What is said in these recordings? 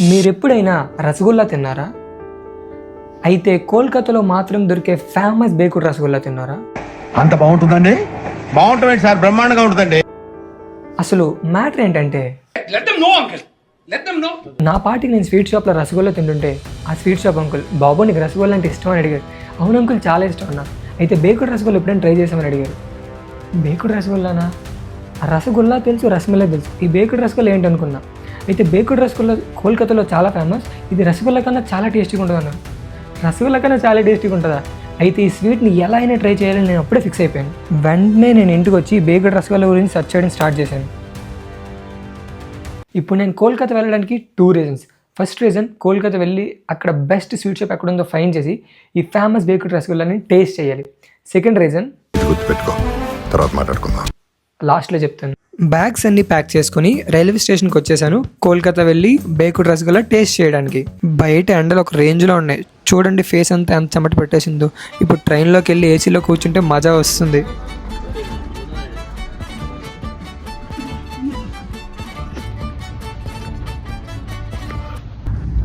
మీరెప్పుడైనా రసగుల్లా తిన్నారా? అయితే కోల్కతాలో మాత్రం దొరికే ఫేమస్ బేకుడ్ రసగుల్లా తిన్నారా? అంత బాగుంటుందండి? బాగుంటుంది సార్, బ్రహ్మాండంగా ఉంటుందండి. అసలు మ్యాటర్ ఏంటంటే, నా పాటికి నేను స్వీట్ షాప్లో రసగుల్లా తింటుంటే ఆ స్వీట్ షాప్ అంకుల్, బాబు నీకు రసగుల్లా అంటే ఇష్టం అని అడిగారు. అవును అంకుల్, చాలా ఇష్టం అన్నా. అయితే బేకుడ్ రసగుల్లా ఎప్పుడైనా ట్రై చేసామని అడిగారు. బేకుడ్ రసగుల్లానా? ఆ రసగుల్లా తెలుసు, రసమలై తెలుసు, ఈ బేకుడ్ రసగుల్లా ఏంటి అనుకున్నా. అయితే బేకుడ్ రసగుల్లా కోల్కతాలో చాలా ఫేమస్. ఇది రసగుల్లా కన్నా చాలా టేస్టీగా ఉంటుంది అన్నారు. రసగుల్లా కన్నా చాలా టేస్టీగా ఉంటుందా? అయితే ఈ స్వీట్ని ఎలా అయినా ట్రై చేయాలని నేను అప్పుడే ఫిక్స్ అయిపోయాను. వెంటనే నేను ఇంటికి వచ్చి బేకుడ్ రసగుల్లా గురించి సెర్చ్ చేయడం స్టార్ట్ చేశాను. ఇప్పుడు నేను కోల్కతా వెళ్ళడానికి 2 రీజన్స్. ఫస్ట్ రీజన్, కోల్కతా వెళ్ళి అక్కడ బెస్ట్ స్వీట్ షాప్ ఎక్కడ ఉందో ఫైండ్ చేసి ఈ ఫేమస్ బేకుడ్ రసగుల్లాని టేస్ట్ చేయాలి. సెకండ్ రీజన్, గుర్తుపెట్టుకో, తర్వాత మాట్లాడుకుందాం, లాస్ట్లో చెప్తాను. బ్యాగ్స్ అన్ని ప్యాక్ చేసుకుని రైల్వే స్టేషన్కి వచ్చేసాను, కోల్కతా వెళ్ళి బేకుడ్ రసగుల్లా టేస్ట్ చేయడానికి. బయట ఎండలు ఒక రేంజ్లో ఉన్నాయి. చూడండి ఫేస్ అంతా ఎంత చెమట పెట్టేసిందో. ఇప్పుడు ట్రైన్లోకి వెళ్ళి ఏసీలో కూర్చుంటే మజా వస్తుంది.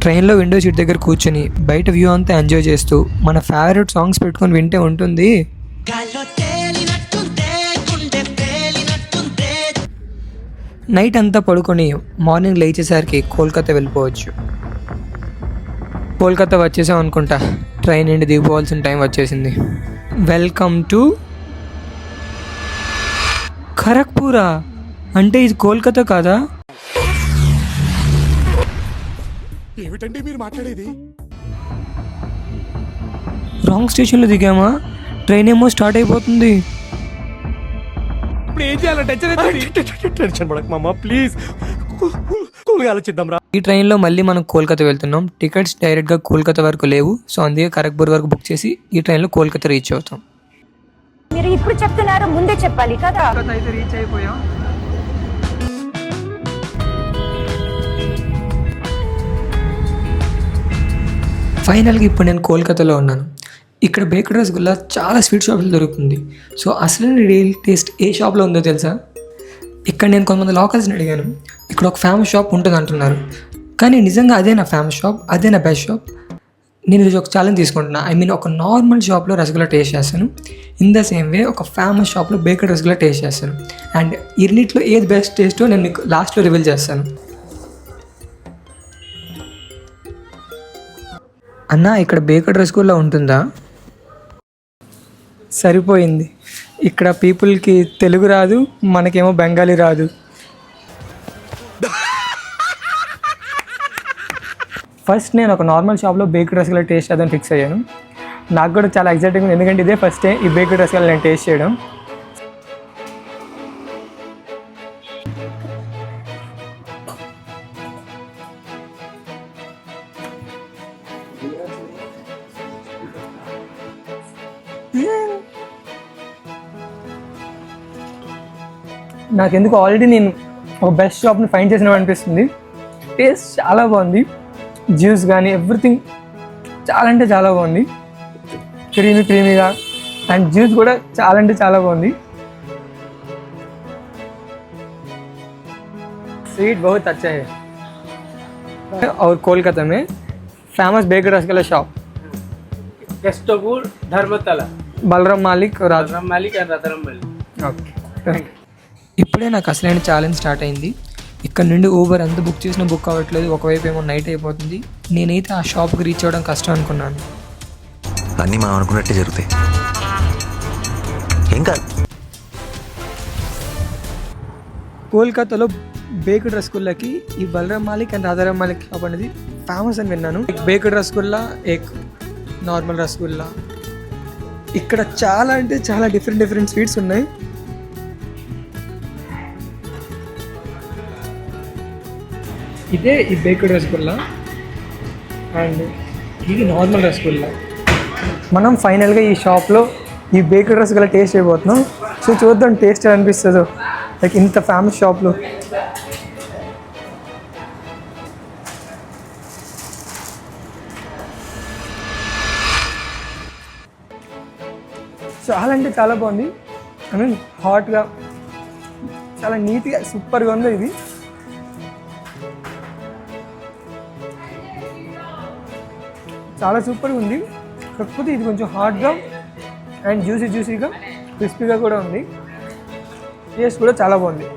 ట్రైన్లో విండో సీట్ దగ్గర కూర్చొని బయట వ్యూ అంతా ఎంజాయ్ చేస్తూ మన ఫేవరెట్ సాంగ్స్ పెట్టుకొని వింటే ఉంటుంది. నైట్ అంతా పడుకొని మార్నింగ్ లేచేసరికి కోల్కతా వెళ్ళిపోవచ్చు. కోల్కతా వచ్చేసాం అనుకుంటా, ట్రైన్ నుండి దిగిపోవాల్సిన టైం వచ్చేసింది. వెల్కమ్ టు ఖరగ్పూరా. అంటే ఇది కోల్కతా కాదా? ఏమిటండి మీరు మాట్లాడేది? రాంగ్ స్టేషన్లో దిగామా? ట్రైన్ ఏమో స్టార్ట్ అయిపోతుంది. ఇప్పుడు ఏం చేయాలి? టెన్షన్ పడక మామ, ప్లీజ్ కూల్గా ఆలోచిద్దాం రా. ఈ ట్రైన్లో మళ్ళీ మనం కోల్కతా వెళ్తున్నాం. టికెట్స్ డైరెక్ట్గా కోల్కతా వరకు లేవు. సో అందుకే ఖరగ్పూర్ వరకు బుక్ చేసి ఈ ట్రైన్లో కోల్కతా రీచ్ అవుతాం. మీరు ఇప్పుడు చెప్తున్నారు, ముందే చెప్పాలి కదా. అయితే రీచ్ అయిపోయాం. ఫైనల్గా ఇప్పుడు నేను కోల్కతాలో ఉన్నాను. ఇక్కడ బేకరీ రసగుల్లా చాలా స్వీట్ షాప్లో దొరుకుతుంది. సో అసలు రియల్ టేస్ట్ ఏ షాప్లో ఉందో తెలుసా? ఇక్కడ నేను కొంతమంది లోకల్స్ని అడిగాను, ఇక్కడ ఒక ఫేమస్ షాప్ ఉంటుంది అంటున్నారు. కానీ నిజంగా అదే నా ఫేమస్ షాప్, అదే నా బెస్ట్ షాప్. నేను ఇది ఒక ఛాలెంజ్ తీసుకుంటున్నా. ఒక నార్మల్ షాప్లో రసగుల్లా టేస్ట్ చేస్తాను, ఇన్ ద సేమ్ వే ఒక ఫేమస్ షాప్లో బేకరీ రసగుల్లా టేస్ట్ చేస్తాను. అండ్ ఇన్నిట్లో ఏది బెస్ట్ టేస్టో నేను మీకు లాస్ట్లో రివీల్ చేస్తాను. అన్న, ఇక్కడ బేకరీ రసగుల్లా ఉంటుందా? సరిపోయింది. ఇక్కడ పీపుల్కి తెలుగు రాదు, మనకేమో బెంగాలీ రాదు. ఫస్ట్ నేను ఒక నార్మల్ షాప్లో బేకరీ రసగుల్లా టేస్ట్ చేద్దామని ఫిక్స్ అయ్యాను. నాకు కూడా చాలా ఎక్సైటింగ్ ఉంది, ఎందుకంటే ఇదే ఫస్ట్ టైం ఈ బేకరీ రసగుల్లా నేను టేస్ట్ చేయడం. నాకెందుకు ఆల్రెడీ నేను ఒక బెస్ట్ షాప్ని ఫైండ్ చేసినా అనిపిస్తుంది. టేస్ట్ చాలా బాగుంది, జ్యూస్ కానీ ఎవ్రీథింగ్ చాలా అంటే చాలా బాగుంది. క్రీమీగా, అండ్ జ్యూస్ కూడా చాలా అంటే చాలా బాగుంది. स्वीट बहुत अच्छा है। और कोलकाता में famous bakery rasgulla shop Kestopur, Dharmatala, Balram मालिक और राम मालिक and रतनमल्ली. ఓకే. ఇప్పుడే నాకు అసలైన ఛాలెంజ్ స్టార్ట్ అయింది. ఇక్కడ నుండి ఊబర్ ఎంత బుక్ చేసినా బుక్ అవ్వట్లేదు. ఒకవైపు ఏమో నైట్ అయిపోతుంది. నేనైతే ఆ షాప్కి రీచ్ అవ్వడం కష్టం అనుకున్నాను. అన్నీ మనం అనుకున్నట్టే జరుగుతాయి, ఏం కాదు. కోల్కతాలో బేక్డ్ రసగుల్లాకి ఈ బలరాం మాలిక్ అండ్ రాధారాం మాలిక్ షాప్ అనేది ఫేమస్ అని విన్నాను. బేక్డ్ రసగుల్లా, ఏక్ నార్మల్ రసగుల్లా. ఇక్కడ చాలా అంటే చాలా డిఫరెంట్ స్వీట్స్ ఉన్నాయి. ఇదే ఈ బేక్డ్ రసగుల్లా అండ్ ఇది నార్మల్ రసగుల్లా. మనం ఫైనల్గా ఈ షాప్లో ఈ బేక్డ్ రసగుల్లా టేస్ట్ చేయబోతున్నాం. సో చూద్దాం టేస్ట్ అనిపిస్తుందో. లైక్ ఇంత ఫేమస్ షాప్లో చాలా అంటే చాలా బాగుంది. ఐ మీన్ హాట్గా, చాలా నీట్గా, సూపర్గా ఉంది ఇది. చాలా సూపర్గా ఉంది. కాకపోతే ఇది కొంచెం హాట్గా అండ్ జ్యూసీగా క్రిస్పీగా కూడా ఉంది. టేస్ట్ కూడా చాలా బాగుంది.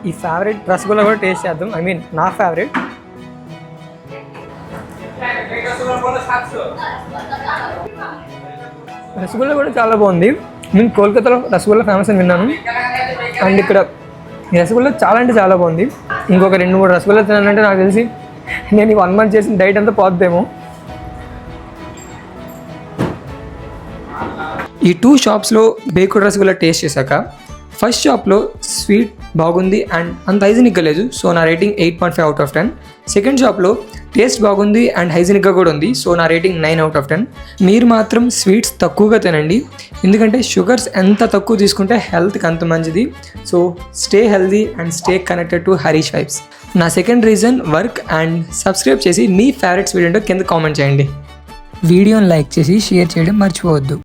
ఈ ఫేవరెట్ రసగుల్లా కూడా టేస్ట్ చేద్దాం. ఐ మీన్ నా ఫేవరెట్. రసగుల్లా కూడా చాలా బాగుంది. నేను కోల్కతాలో రసగుల్లా ఫేమస్ అని విన్నాను. అండ్ ఇక్కడ ఈ రసగుల్లా చాలా అంటే చాలా బాగుంది. ఇంకొక 2-3 రసగుల్లా తినాలంటే నాకు తెలిసి నేను 1 month చేసిన డైట్ అంతా పోద్దేమో. ఈ 2 షాప్స్లో బేక్డ్ రసగుల్లా టేస్ట్ చేశాక ఫస్ట్ షాప్లో స్వీట్ బాగుంది అండ్ అంత హైజీనిక్గా లేదు, సో నా రేటింగ్ 8.5 out of 10. సెకండ్ షాప్లో టేస్ట్ బాగుంది అండ్ హైజీనిక్గా కూడా ఉంది, సో నా రేటింగ్ 9 out of 10. మీరు మాత్రం స్వీట్స్ తక్కువగా తినండి, ఎందుకంటే షుగర్స్ ఎంత తక్కువ తీసుకుంటే హెల్త్కి అంత మంచిది. So stay healthy and stay connected to Harish vibes. నా second reason work. And subscribe చేసి మీ ఫేవరెట్స్ వీడియో కింద కామెంట్ చేయండి. వీడియోని లైక్ చేసి షేర్ చేయడం మర్చిపోవద్దు.